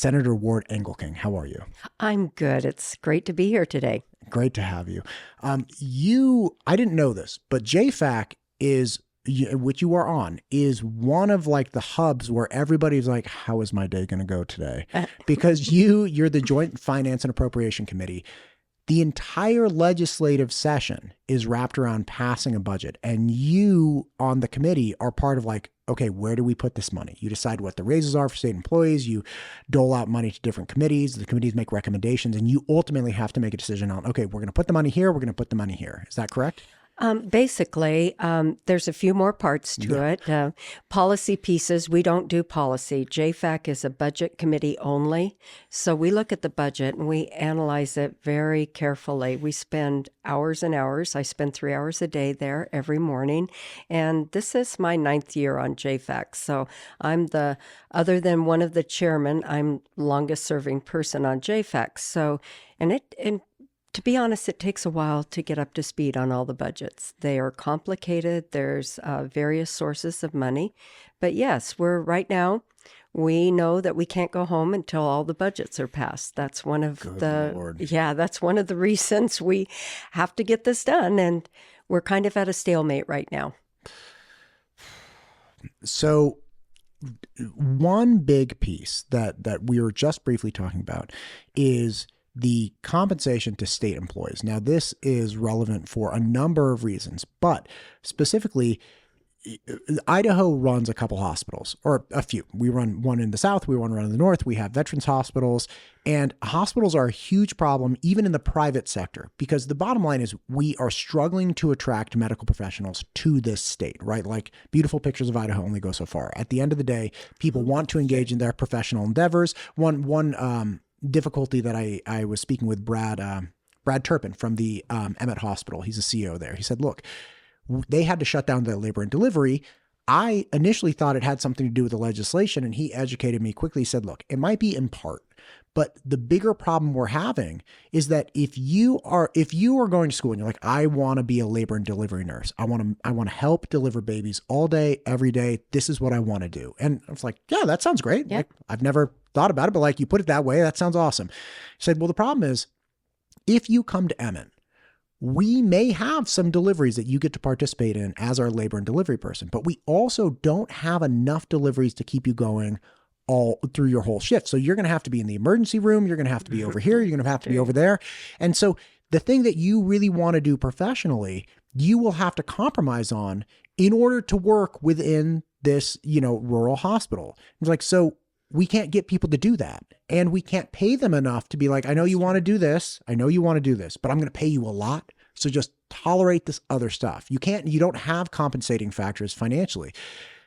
Senator Ward-Engelking. How are you? I'm good. It's great to be here today. Great to have you. I didn't know this, but JFAC is, which you are on, is one of like the hubs where everybody's like, how is my day going to go today? Because you're the Joint Finance-Appropriations Committee. The entire legislative session is wrapped around passing a budget, and you on the committee are part of like, okay, where do we put this money? You decide what the raises are for state employees. You dole out money to different committees. The committees make recommendations, and you ultimately have to make a decision on, okay, we're going to put the money here. We're going to put the money here. Is that correct? Basically, there's a few more parts to it. Policy pieces, we don't do policy. JFAC is a budget committee only. So we look at the budget and we analyze it very carefully. We spend hours and hours. I spend 3 hours a day there every morning. And this is my 9th year on JFAC. So other than one of the chairmen, I'm longest serving person on JFAC. So, and to be honest, it takes a while to get up to speed on all the budgets. They are complicated. There's various sources of money. But yes, we know that we can't go home until all the budgets are passed. That's one of that's one of the reasons we have to get this done. And we're kind of at a stalemate right now. So one big piece that we were just briefly talking about is the compensation to state employees. Now, this is relevant for a number of reasons, but specifically, Idaho runs a couple hospitals, or a few. We run one in the south, we run one in the north, we have veterans hospitals, and hospitals are a huge problem even in the private sector, because the bottom line is we are struggling to attract medical professionals to this state, right? Like beautiful pictures of Idaho only go so far. At the end of the day, people want to engage in their professional endeavors. One difficulty that I was speaking with Brad Turpin from the Emmett Hospital. He's a CEO there. He said, look, they had to shut down the labor and delivery. I initially thought it had something to do with the legislation, and he educated me quickly. He said, look, it might be in part, but the bigger problem we're having is that if you are going to school and you're like, I want to be a labor and delivery nurse. I want to help deliver babies all day, every day. This is what I want to do. And I was like, yeah, that sounds great. Yeah. Like, I've never thought about it, but like you put it that way, that sounds awesome. He said, well, the problem is if you come to Emmett, we may have some deliveries that you get to participate in as our labor and delivery person, but we also don't have enough deliveries to keep you going all through your whole shift. So you're going to have to be in the emergency room. You're going to have to be over here. You're going to have to be over there. And so the thing that you really want to do professionally, you will have to compromise on in order to work within this, rural hospital. It's like, so we can't get people to do that. And we can't pay them enough to be like, I know you want to do this. I know you want to do this, but I'm going to pay you a lot. So just tolerate this other stuff. You don't have compensating factors financially.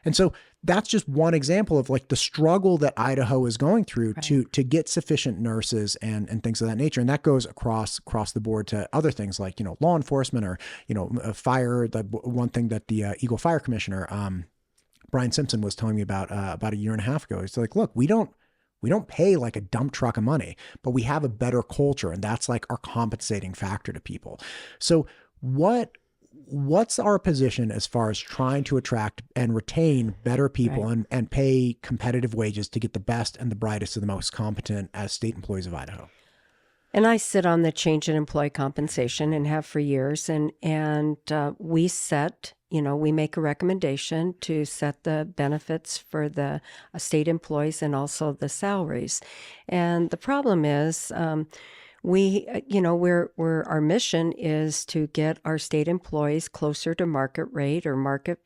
And so that's just one example of like the struggle that Idaho is going through to get sufficient nurses and things of that nature. And that goes across the board to other things like, law enforcement or, fire. The one thing that the Eagle Fire Commissioner, Brian Simpson, was telling me about a year and a half ago. It's like, look, we don't pay like a dump truck of money, but we have a better culture, and that's like our compensating factor to people. So what's our position as far as trying to attract and retain better people and pay competitive wages to get the best and the brightest and the most competent as state employees of Idaho? And I sit on the change in employee compensation and have for years. And we set, we make a recommendation to set the benefits for the state employees and also the salaries. And the problem is our mission is to get our state employees closer to market rate or market,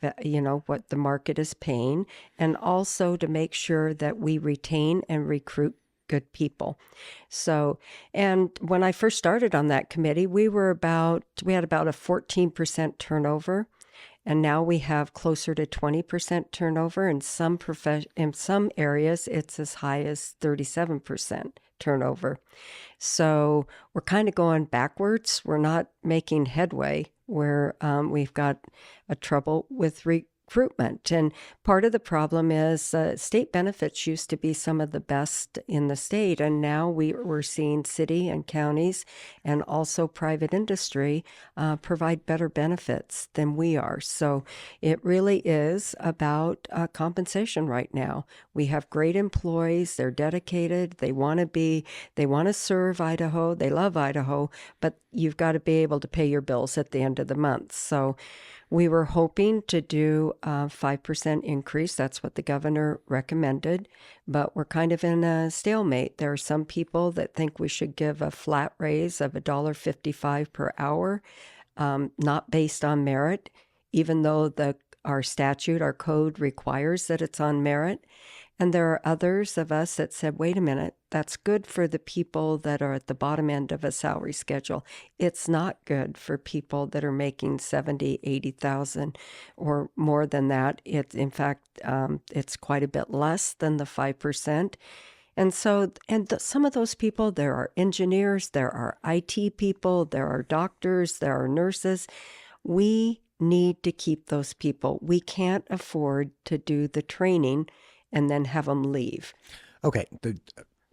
what the market is paying, and also to make sure that we retain and recruit good people. So, and when I first started on that committee, we had about a 14% turnover. And now we have closer to 20% turnover. In some areas, it's as high as 37% turnover. So we're kind of going backwards. We're not making headway where we've got a trouble with recruitment. And part of the problem is state benefits used to be some of the best in the state, and now we're seeing city and counties and also private industry provide better benefits than we are. So it really is about compensation right now. We have great employees. They're dedicated. They want to serve Idaho. They love Idaho, but you've got to be able to pay your bills at the end of the month. So we were hoping to do a 5% increase. That's what the governor recommended, but we're kind of in a stalemate. There are some people that think we should give a flat raise of $1.55 per hour, not based on merit, even though our statute, our code requires that it's on merit. And there are others of us that said, wait a minute, that's good for the people that are at the bottom end of a salary schedule. It's not good for people that are making 70, 80,000 or more than that. In fact, it's quite a bit less than the 5%. And so, some of those people, there are engineers, there are IT people, there are doctors, there are nurses. We need to keep those people. We can't afford to do the training and then have them leave. Okay, the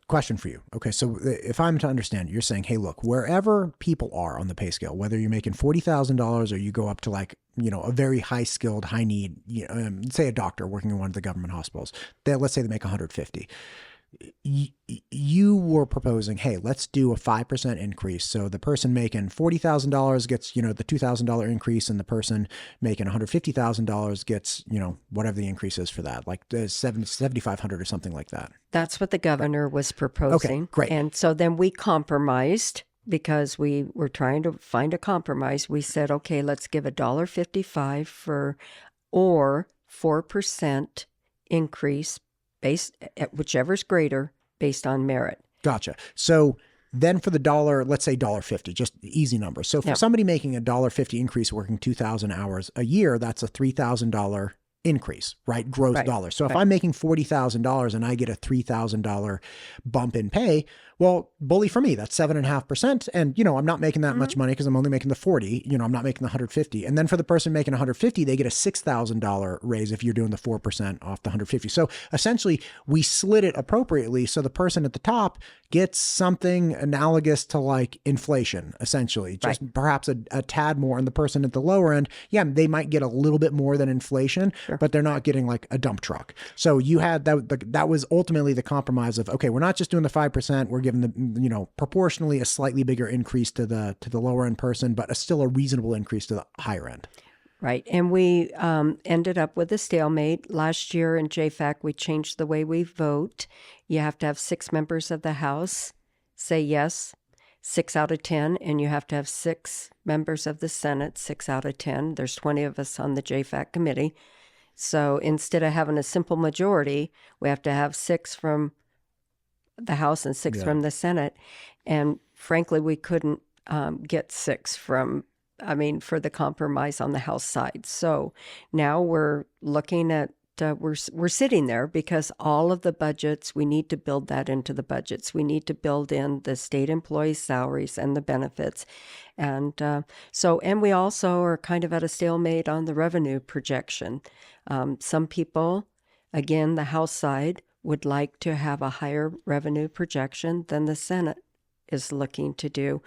question for you. Okay, so if I'm to understand, you're saying, hey, look, wherever people are on the pay scale, whether you're making $40,000 or you go up to a very high skilled, high need, say a doctor working in one of the government hospitals, let's say they make 150. You were proposing, hey, let's do a 5% increase. So the person making $40,000 gets, the $2,000 increase, and the person making $150,000 gets, whatever the increase is for that, like the $7,500 or something like that. That's what the governor was proposing. Okay, great. And so then we compromised because we were trying to find a compromise. We said, okay, let's give $1.55 or 4% increase based at whichever's greater based on merit. Gotcha. So then for the dollar, let's say $1.50, just easy numbers. So for somebody making a $1.50 increase working 2,000 hours a year, that's a $3,000 increase, right? Gross dollars. So if I'm making $40,000 and I get a $3,000 bump in pay, well, bully for me, that's 7.5%. And, I'm not making that much money because I'm only making the 40, I'm not making the 150. And then for the person making 150, they get a $6,000 raise if you're doing the 4% off the 150. So essentially we slid it appropriately. So the person at the top gets something analogous to like inflation, essentially, just perhaps a tad more. And the person at the lower end, they might get a little bit more than inflation, but they're not getting like a dump truck. So you had that was ultimately the compromise of, okay, we're not just doing the 5%, we're giving the, proportionally a slightly bigger increase to the lower end person, but still a reasonable increase to the higher end. Right. And we ended up with a stalemate. Last year in JFAC, we changed the way we vote. You have to have 6 members of the House say yes, 6 out of 10, and you have to have 6 members of the Senate, 6 out of 10. There's 20 of us on the JFAC committee. So instead of having a simple majority, we have to have 6 from the House and 6 from the Senate. And frankly, we couldn't get 6 for the compromise on the House side. So now we're looking at, we're sitting there because all of the budgets, we need to build that into the budgets. We need to build in the state employees' salaries and the benefits. And and we also are kind of at a stalemate on the revenue projection. Some people, again, the House side, would like to have a higher revenue projection than the Senate is looking to do.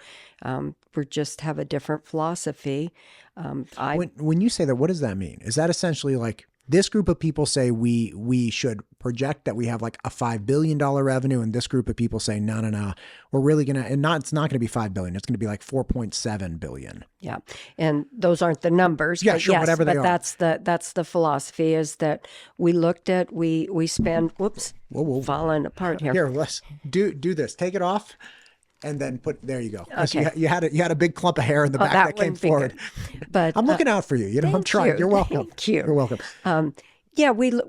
We just have a different philosophy. When you say that, what does that mean? Is that essentially like this group of people say we should project that we have like a $5 billion revenue, and this group of people say no, we're really gonna, and it's not gonna be $5 billion, it's gonna be like $4.7 billion. Yeah, and those aren't the numbers. Yeah, sure, whatever they are. That's the philosophy, is that we looked at we spend. Whoops, whoa, falling apart here. Here, let's do this. Take it off. And then there you go. Okay. So you had a big clump of hair in the back that came forward. But I'm looking out for you. I'm trying. You're welcome. Thank you. You're welcome.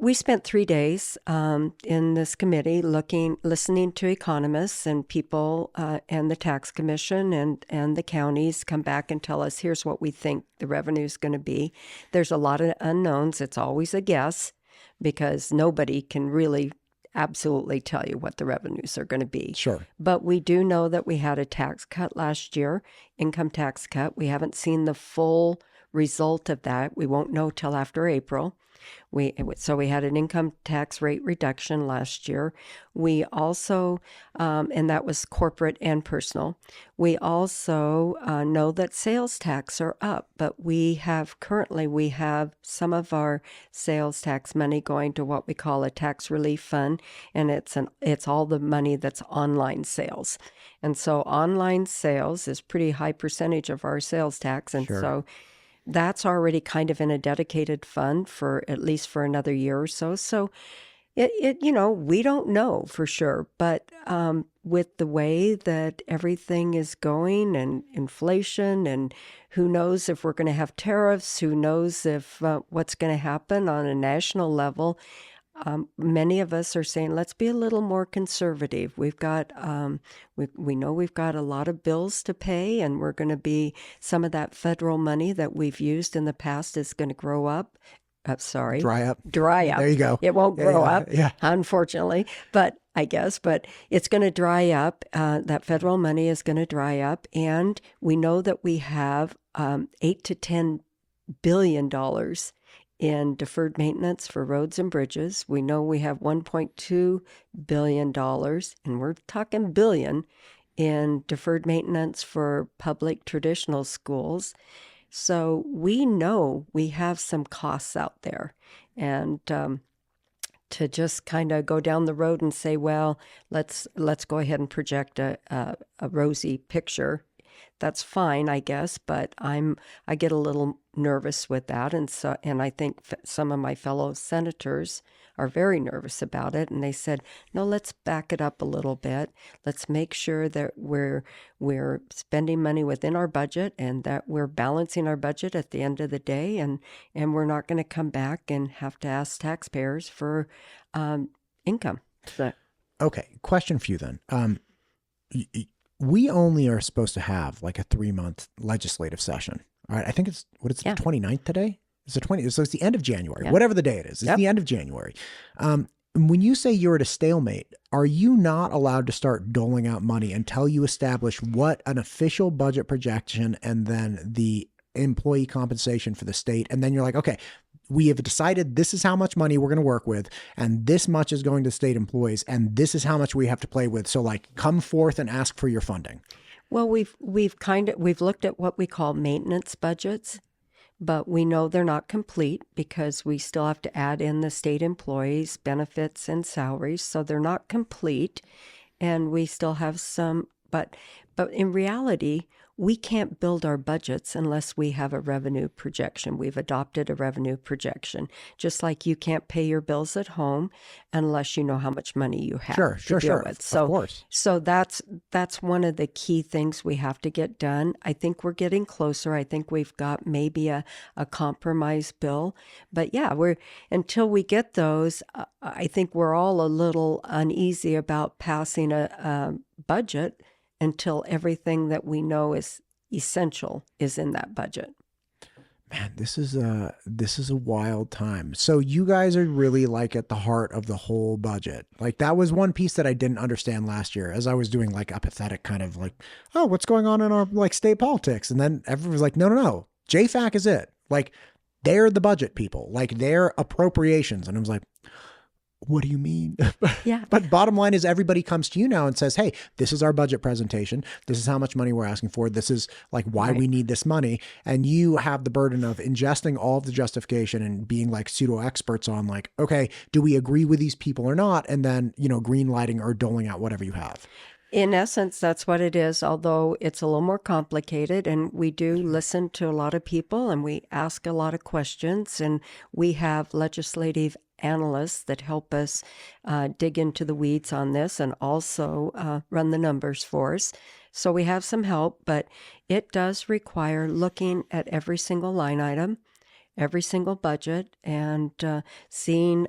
We spent 3 days in this committee listening to economists and people and the tax commission and the counties come back and tell us, here's what we think the revenue is going to be. There's a lot of unknowns. It's always a guess because nobody can really absolutely tell you what the revenues are going to be. Sure. But we do know that we had a tax cut last year, income tax cut. We haven't seen the full result of that. We won't know till after April. So we had an income tax rate reduction last year. We also, and that was corporate and personal. We also know that sales tax are up, but we have some of our sales tax money going to what we call a tax relief fund, and it's all the money that's online sales. And so online sales is pretty high percentage of our sales tax, and Sure. so that's already kind of in a dedicated fund for at least for another year or so. So we don't know for sure, but with the way that everything is going and inflation, and who knows if we're going to have tariffs, who knows if what's going to happen on a national level. Many of us are saying, let's be a little more conservative. We've got, we know we've got a lot of bills to pay, and we're going to be, some of that federal money that we've used in the past is going to grow up. Dry up. There you go. It won't grow up, yeah. unfortunately, but it's going to dry up. That federal money is going to dry up. And we know that we have $8 to $10 billion in deferred maintenance for roads and bridges. We know we have $1.2 billion, and we're talking billion, in deferred maintenance for public traditional schools. So we know we have some costs out there. And to just kind of go down the road and say, well, let's go ahead and project a rosy picture, that's fine, I guess, but I get a little nervous with that, and I think some of my fellow senators are very nervous about it, and they said, no, let's back it up a little bit. Let's make sure that we're spending money within our budget, and that we're balancing our budget at the end of the day, and we're not going to come back and have to ask taxpayers for income. So, okay, question for you then. We only are supposed to have like a 3-month legislative session. All right. I think it's the 29th today? It's the 20th. So it's the end of January, whatever the day it is. It's the end of January. When you say you're at a stalemate, are you not allowed to start doling out money until you establish what an official budget projection and then the employee compensation for the state? And then you're like, okay, we have decided this is how much money we're going to work with, and this much is going to state employees, and this is how much we have to play with. So like, come forth and ask for your funding. Well, we've looked at what we call maintenance budgets, but we know they're not complete because we still have to add in the state employees' benefits and salaries. So they're not complete, and we still have some, but in reality, we can't build our budgets unless we have a revenue projection. We've adopted a revenue projection, just like you can't pay your bills at home unless you know how much money you have to deal with. Of course. So that's one of the key things we have to get done. I think we're getting closer. I think we've got maybe a compromise bill. But yeah, until we get those, I think we're all a little uneasy about passing a budget until everything that we know is essential is in that budget. Man, this is a wild time. So you guys are really like at the heart of the whole budget. Like that was one piece that I didn't understand last year as I was doing like a pathetic kind of like, oh, what's going on in our like state politics? And then everyone was like, no. JFAC is it. Like they're the budget people, like they're appropriations. And I was like, what do you mean? Yeah. But bottom line is everybody comes to you now and says, hey, this is our budget presentation. This is how much money we're asking for. This is like why we need this money. And you have the burden of ingesting all of the justification and being like pseudo experts on like, okay, do we agree with these people or not? And then, green lighting or doling out whatever you have. In essence, that's what it is, although it's a little more complicated, and we do listen to a lot of people and we ask a lot of questions, and we have legislative analysts that help us dig into the weeds on this and also run the numbers for us. So we have some help, but it does require looking at every single line item, every single budget, and seeing,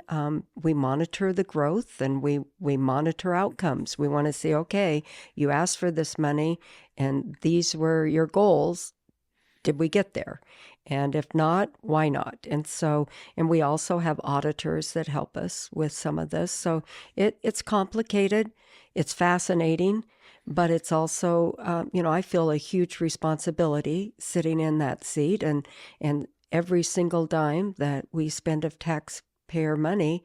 we monitor the growth and we monitor outcomes. We want to see, okay, you asked for this money and these were your goals. Did we get there? And if not, why not? And we also have auditors that help us with some of this. So it's complicated, it's fascinating, but it's also, I feel a huge responsibility sitting in that seat, and every single dime that we spend of taxpayer money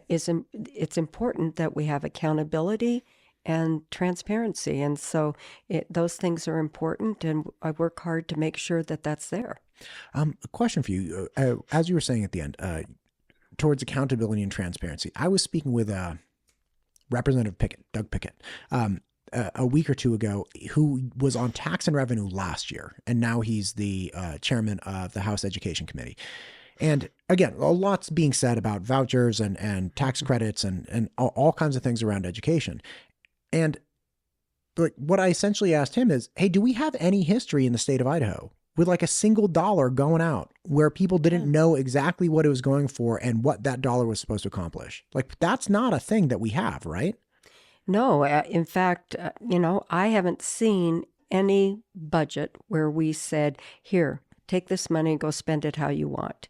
it's important that we have accountability and transparency. And so those things are important, and I work hard to make sure that that's there. A question for you. As you were saying at the end, towards accountability and transparency, I was speaking with Representative Pickett, Doug Pickett, a week or two ago, who was on Tax and Revenue last year, and now he's the chairman of the House Education Committee. And again, a lot's being said about vouchers and tax credits and all kinds of things around education. And like what I essentially asked him is, hey, do we have any history in the state of Idaho with like a single dollar going out where people didn't know exactly what it was going for and what that dollar was supposed to accomplish? Like, that's not a thing that we have, right? No, in fact, I haven't seen any budget where we said, here, take this money and go spend it how you want,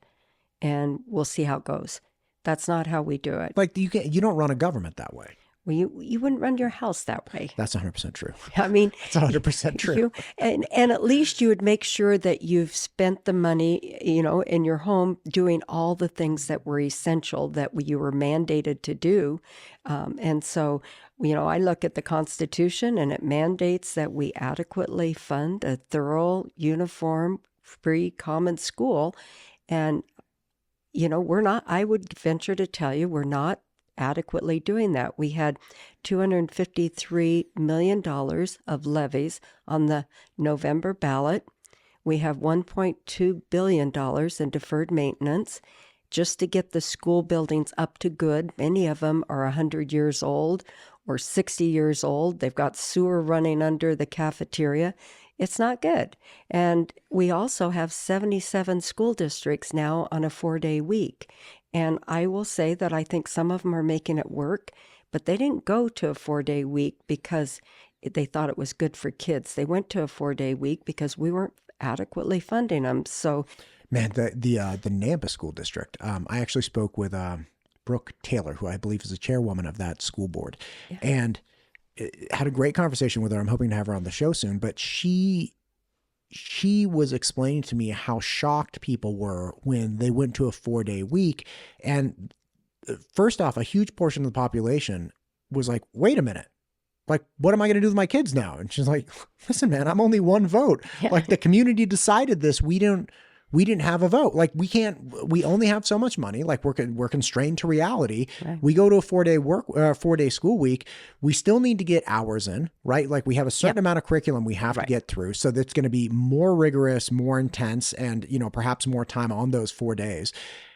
and we'll see how it goes. That's not how we do it. Like, you don't run a government that way. Well, you wouldn't run your house that way. That's 100% true. I mean, that's 100% true. And at least you would make sure that you've spent the money, in your home doing all the things that were essential that you were mandated to do. And so, I look at the Constitution, and it mandates that we adequately fund a thorough, uniform, free common school. And, we're not, I would venture to tell you, we're not adequately doing that. We had $253 million of levies on the November ballot. We have $1.2 billion in deferred maintenance just to get the school buildings up to good. Many of them are 100 years old or 60 years old. They've got sewer running under the cafeteria. It's not good. And we also have 77 school districts now on a 4-day week. And I will say that I think some of them are making it work, but they didn't go to a 4-day week because they thought it was good for kids. They went to a 4-day week because we weren't adequately funding them. So, man, the Nampa School District. I actually spoke with Brooke Taylor, who I believe is the chairwoman of that school board, and had a great conversation with her. I'm hoping to have her on the show soon. But she was explaining to me how shocked people were when they went to a 4-day week. And first off, a huge portion of the population was like, wait a minute, like, what am I going to do with my kids now? And she's like, listen, man, I'm only one vote. Yeah. Like, the community decided this. We didn't have a vote. Like, we only have so much money. Like, we're constrained to reality. Right. We go to a 4-day school week. We still need to get hours in, right? Like, we have a certain amount of curriculum we have to get through. So that's going to be more rigorous, more intense, and, perhaps more time on those 4 days.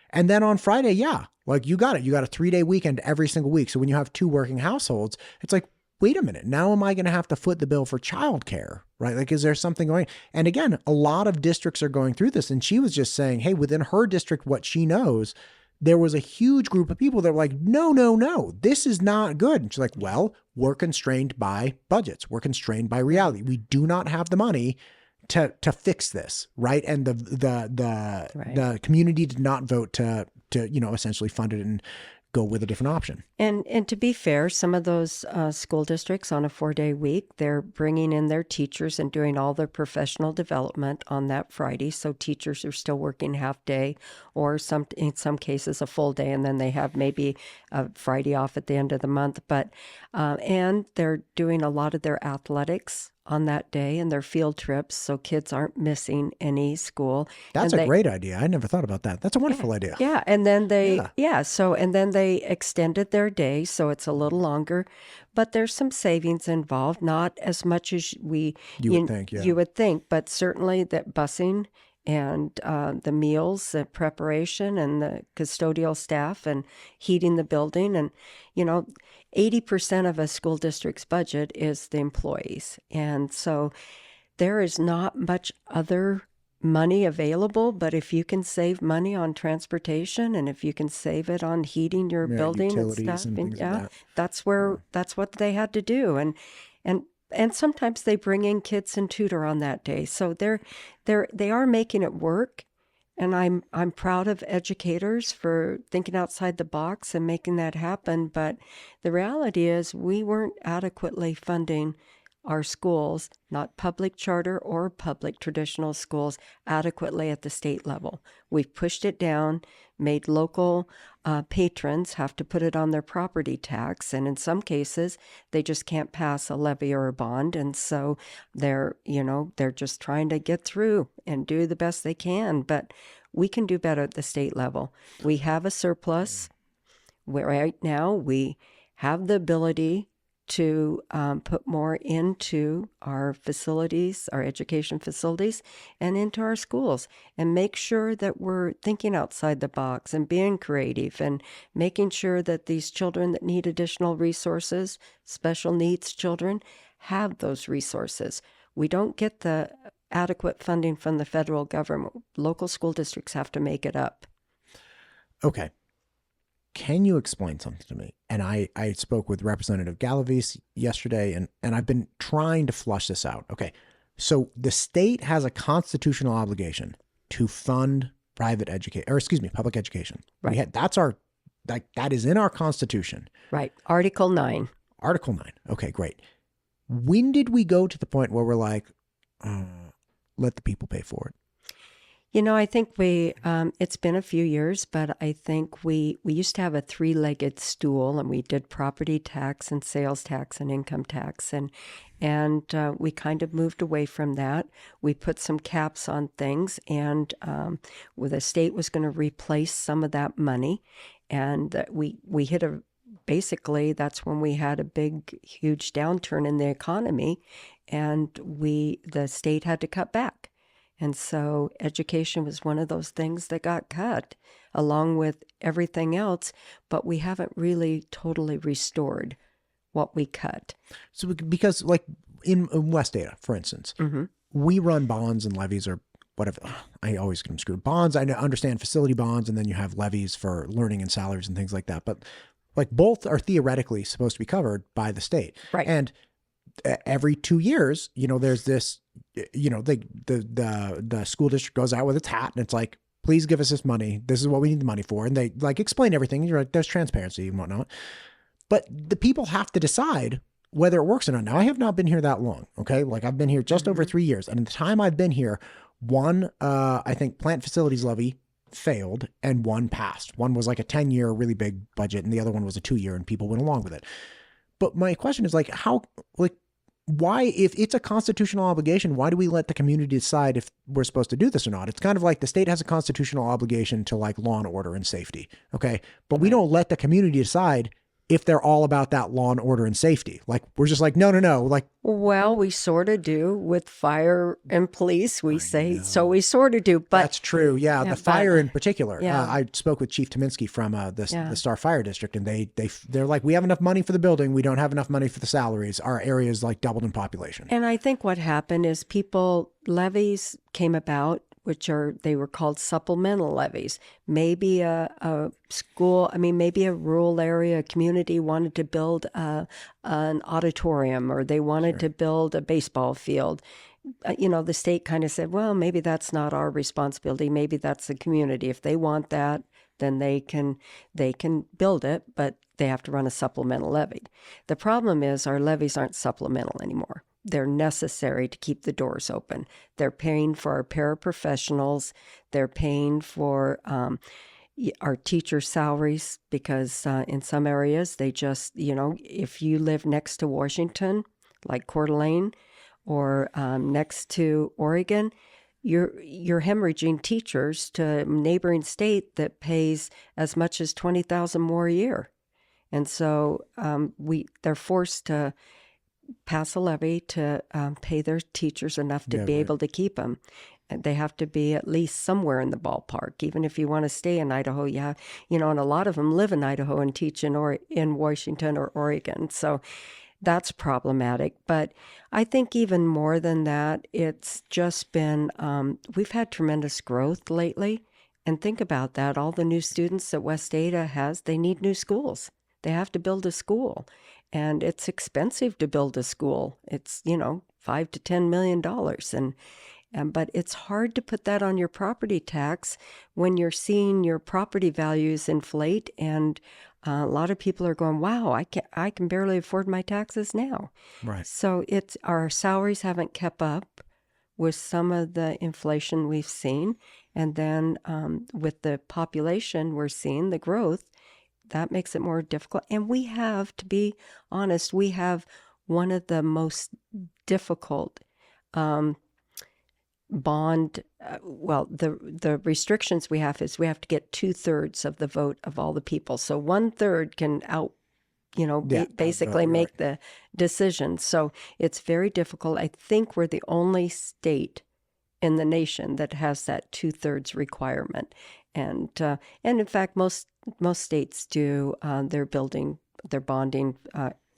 And then on Friday, like, you got it. You got a 3-day weekend every single week. So when you have 2 working households, it's like, wait a minute, now am I going to have to foot the bill for childcare, right? Like, is there something going? And again, a lot of districts are going through this. And she was just saying, hey, within her district, what she knows, there was a huge group of people that were like, no, this is not good. And she's like, well, we're constrained by budgets. We're constrained by reality. We do not have the money to fix this, right? And the community did not vote to essentially fund it and go with a different option. And to be fair, some of those school districts on a 4-day week, they're bringing in their teachers and doing all their professional development on that Friday. So teachers are still working half day, or in some cases a full day, and then they have maybe a Friday off at the end of the month. But and they're doing a lot of their athletics on that day and their field trips, so kids aren't missing any school. That's a great idea. I never thought about that. That's a wonderful idea. Yeah, and then they extended their day, so it's a little longer, but there's some savings involved, not as much as you would think, but certainly that busing and the meals, the preparation, and the custodial staff, and heating the building, and 80% of a school district's budget is the employees. And so there is not much other money available, but if you can save money on transportation, and if you can save it on heating your building and stuff, that's what they had to do. And sometimes they bring in kids and tutor on that day. So they are making it work. And I'm proud of educators for thinking outside the box and making that happen. But the reality is we weren't adequately funding our schools, not public charter or public traditional schools, adequately at the state level. We've pushed it down, made local patrons have to put it on their property tax, and in some cases they just can't pass a levy or a bond, and so they're just trying to get through and do the best they can. But we can do better at the state level. We have a surplus. Right now we have the ability to put more into our facilities, our education facilities, and into our schools, and make sure that we're thinking outside the box and being creative and making sure that these children that need additional resources, special needs children, have those resources. We don't get the adequate funding from the federal government. Local school districts have to make it up. Okay. Can you explain something to me? And I spoke with Representative Galavis yesterday, and I've been trying to flush this out. Okay. So the state has a constitutional obligation to fund public education. Right. That is in our Constitution. Right. Article 9. Article 9. Okay, great. When did we go to the point where we're like, let the people pay for it? I think it's been a few years, but I think we used to have a three-legged stool, and we did property tax and sales tax and income tax, and we kind of moved away from that. We put some caps on things, and the state was going to replace some of that money, and we hit basically that's when we had a big, huge downturn in the economy, and the state had to cut back. And so education was one of those things that got cut along with everything else, but we haven't really totally restored what we cut. So because like in West Ada, for instance, we run bonds and levies or whatever. I always get them screwed. Bonds, I understand facility bonds, and then you have levies for learning and salaries and things like that. But like both are theoretically supposed to be covered by the state. Right. And every 2 years, there's this, the school district goes out with its hat and it's like, please give us this money. This is what we need the money for. And they like explain everything. You're like, there's transparency and whatnot. But the people have to decide whether it works or not. Now, I have not been here that long. Okay. Like I've been here just over 3 years. And in the time I've been here, one, I think plant facilities levy failed and one passed. One was like a 10-year really big budget and the other one was a 2-year and people went along with it. But my question is like, why, if it's a constitutional obligation, why do we let the community decide if we're supposed to do this or not? It's kind of like the state has a constitutional obligation to like law and order and safety. Okay. But we don't let the community decide if they're all about that law and order and safety. Like, we're just like, no. Like, well, we sort of do with fire and police. We say, so we sort of do, but that's true. Yeah. The fire in particular. Yeah. I spoke with Chief Tominski from the Star Fire District, and they're like, we have enough money for the building. We don't have enough money for the salaries. Our area is like doubled in population. And I think what happened is levies came about, they were called supplemental levies. Maybe a school, maybe a rural area, a community wanted to build an auditorium, or they wanted to build a baseball field. The state kind of said, well, maybe that's not our responsibility. Maybe that's the community. If they want that, then they can build it, but they have to run a supplemental levy. The problem is our levies aren't supplemental anymore. They're necessary to keep the doors open. They're paying for our paraprofessionals. They're paying for our teacher salaries, because in some areas they just, if you live next to Washington, like Coeur d'Alene, or next to Oregon, you're hemorrhaging teachers to a neighboring state that pays as much as $20,000 more a year. And so they're forced to pass a levy to pay their teachers enough to be able to keep them. They have to be at least somewhere in the ballpark, even if you want to stay in Idaho. Yeah, and a lot of them live in Idaho and teach in Washington or Oregon. So that's problematic. But I think even more than that, it's just been, we've had tremendous growth lately. And think about that. All the new students that West Ada has, they need new schools. They have to build a school. And it's expensive to build a school. It's, $5 to $10 million. But it's hard to put that on your property tax when you're seeing your property values inflate, and a lot of people are going, "Wow, I can barely afford my taxes now." Right. So it's our salaries haven't kept up with some of the inflation we've seen, and then with the population we're seeing, the growth, that makes it more difficult. And we have, to be honest, we have one of the most difficult bond. The restrictions we have is we have to get 2/3 of the vote of all the people. So 1/3 can basically make the decision. So it's very difficult. I think we're the only state in the nation that has that 2/3 requirement, and in fact, most states do their bonding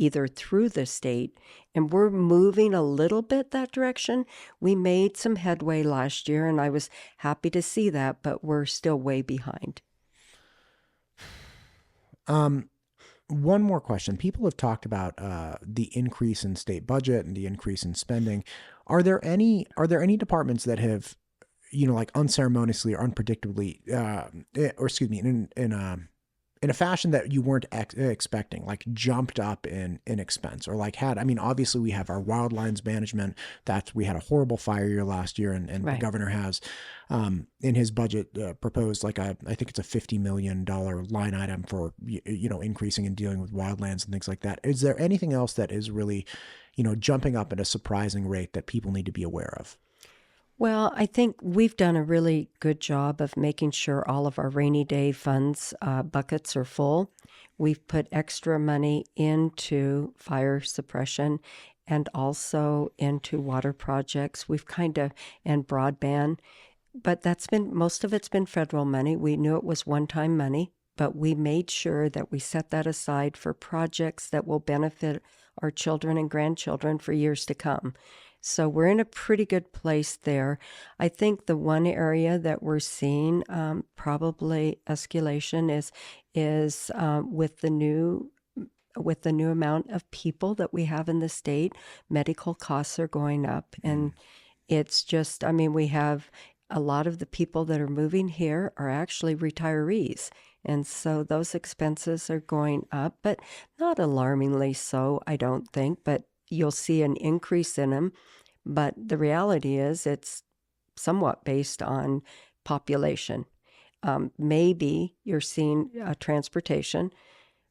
either through the state, and we're moving a little bit that direction. We made some headway last year, and I was happy to see that, but we're still way behind. One more question. People have talked about the increase in state budget and the increase in spending. Are there any departments that have, like unceremoniously or unpredictably, in a fashion that you weren't expecting, like jumped up in expense, or like obviously we have our wildlands management. We had a horrible fire year last year, and Right. The governor has in his budget proposed I think it's a $50 million line item for increasing and dealing with wildlands and things like that. Is there anything else that is really jumping up at a surprising rate that people need to be aware of? Well, I think we've done a really good job of making sure all of our rainy day funds buckets are full. We've put extra money into fire suppression and also into water projects. And broadband, but most of it's been federal money. We knew it was one-time money, but we made sure that we set that aside for projects that will benefit our children and grandchildren for years to come. So we're in a pretty good place there. I think the one area that we're seeing probably escalation is with the new amount of people that we have in the state. Medical costs are going up, and it's just, we have a lot of the people that are moving here are actually retirees. And so those expenses are going up, but not alarmingly so, I don't think, but you'll see an increase in them. But the reality is it's somewhat based on population. Maybe you're seeing transportation,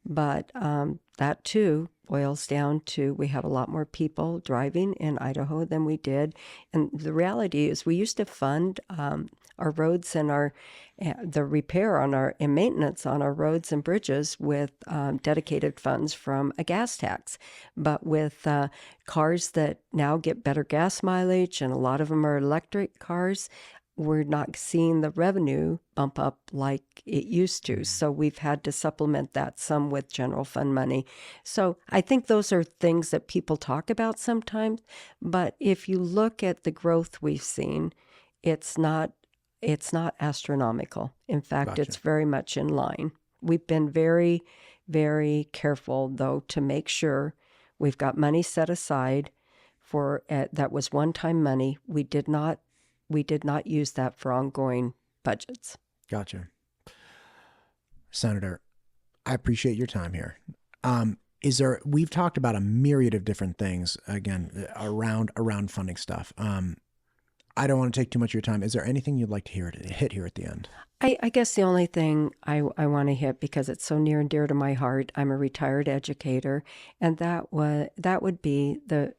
but that too boils down to we have a lot more people driving in Idaho than we did. And the reality is we used to fund our roads and the repair and maintenance on our roads and bridges with dedicated funds from a gas tax. But with cars that now get better gas mileage, and a lot of them are electric cars, we're not seeing the revenue bump up like it used to. So we've had to supplement that some with general fund money. So I think those are things that people talk about sometimes. But if you look at the growth we've seen, it's not astronomical. In fact, Gotcha. It's very much in line. We've been very, very careful, though, to make sure we've got money set aside for that was one-time money. We did not use that for ongoing budgets. Gotcha. Senator, I appreciate your time here. We've talked about a myriad of different things, again, around funding stuff. I don't want to take too much of your time. Is there anything you'd like to hit here at the end? I guess the only thing I want to hit, because it's so near and dear to my heart, I'm a retired educator, and that would be the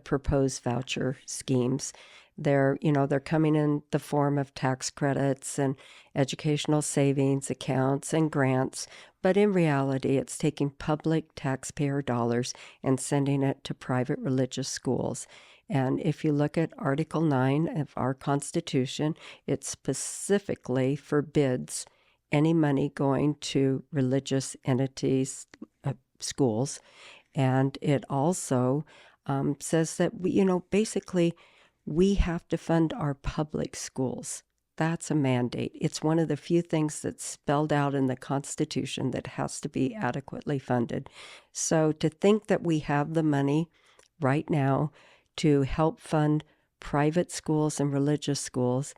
proposed voucher schemes. They're coming in the form of tax credits and educational savings accounts and grants, but in reality, it's taking public taxpayer dollars and sending it to private religious schools. And if you look at Article 9 of our Constitution, it specifically forbids any money going to religious entities, schools. And it also says that basically we have to fund our public schools. That's a mandate. It's one of the few things that's spelled out in the Constitution that has to be adequately funded. So to think that we have the money right now to help fund private schools and religious schools,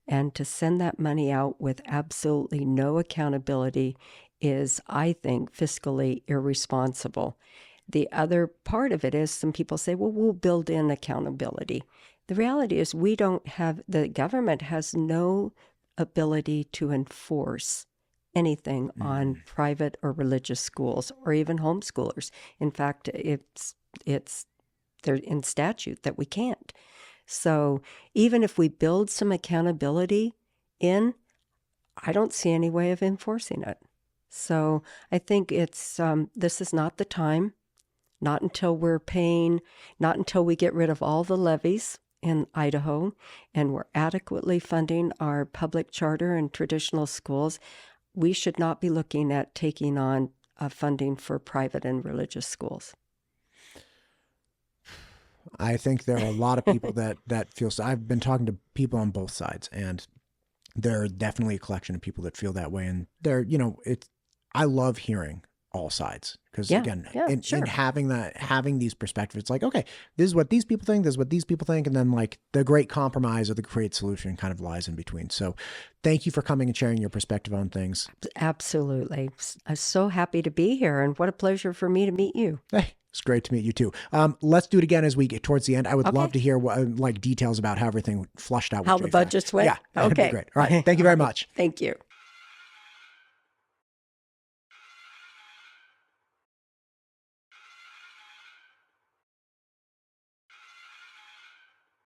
and to send that money out with absolutely no accountability is, I think, fiscally irresponsible. The other part of it is some people say, well, we'll build in accountability. The reality is the government has no ability to enforce anything on private or religious schools or even homeschoolers. In fact, it's there in statute that we can't. So even if we build some accountability in, I don't see any way of enforcing it. So I think it's this is not the time, not until we get rid of all the levies in Idaho and we're adequately funding our public charter and traditional schools. We should not be looking at taking on funding for private and religious schools. I think there are a lot of people that feel so. I've been talking to people on both sides, and there are definitely a collection of people that feel that way. And I love hearing all sides because in having these perspectives, it's like, okay, this is what these people think, this is what these people think. And then like the great compromise or the great solution kind of lies in between. So thank you for coming and sharing your perspective on things. Absolutely. I'm so happy to be here, and what a pleasure for me to meet you. Hey, it's great to meet you too. Let's do it again as we get towards the end. I would love to hear what, like details about how everything flushed out. How the budgets went? Yeah. That'd be great. All right. Thank you very much. Thank you.